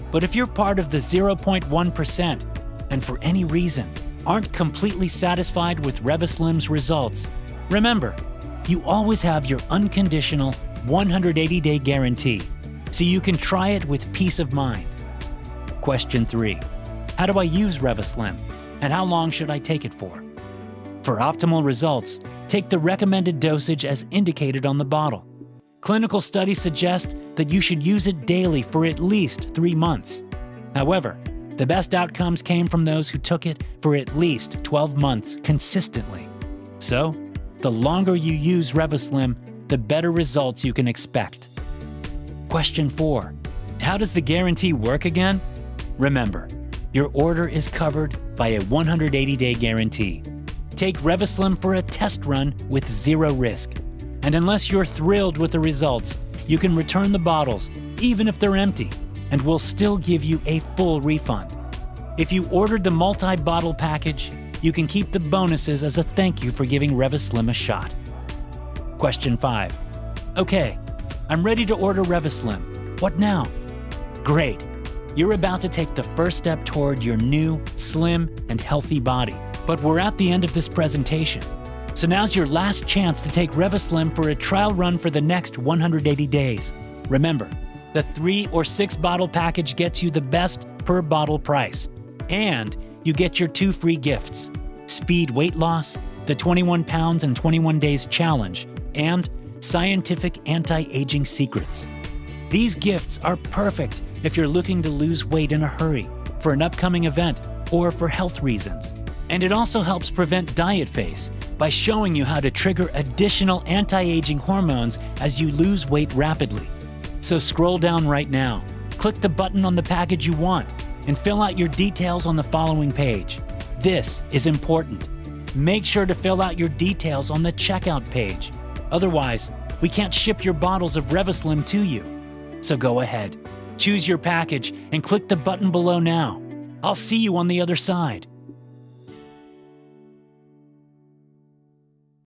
But if you're part of the 0.1% and for any reason aren't completely satisfied with RevaSlim's results, remember, you always have your unconditional 180-day guarantee, so you can try it with peace of mind. Question 3. How do I use RevaSlim, and how long should I take it for? For optimal results, take the recommended dosage as indicated on the bottle. Clinical studies suggest that you should use it daily for at least 3 months. However, the best outcomes came from those who took it for at least 12 months consistently. So, the longer you use RevaSlim, the better results you can expect. Question 4. How does the guarantee work again? Remember, your order is covered by a 180-day guarantee. Take RevaSlim for a test run with 0 risk. And unless you're thrilled with the results, you can return the bottles, even if they're empty, and we'll still give you a full refund. If you ordered the multi-bottle package, you can keep the bonuses as a thank you for giving RevaSlim a shot. Question 5. Okay, I'm ready to order RevaSlim. What now? Great. You're about to take the first step toward your new, slim, and healthy body. But we're at the end of this presentation. So now's your last chance to take RevaSlim for a trial run for the next 180 days. Remember, the 3 or 6 bottle package gets you the best per bottle price. And you get your 2 free gifts: Speed Weight Loss, the 21 Pounds in 21 Days Challenge, and Scientific Anti-Aging Secrets. These gifts are perfect if you're looking to lose weight in a hurry, for an upcoming event, or for health reasons. And it also helps prevent diet face by showing you how to trigger additional anti-aging hormones as you lose weight rapidly. So scroll down right now, click the button on the package you want, and fill out your details on the following page. This is important. Make sure to fill out your details on the checkout page. Otherwise, we can't ship your bottles of RevaSlim to you. So go ahead, choose your package and click the button below now. I'll see you on the other side.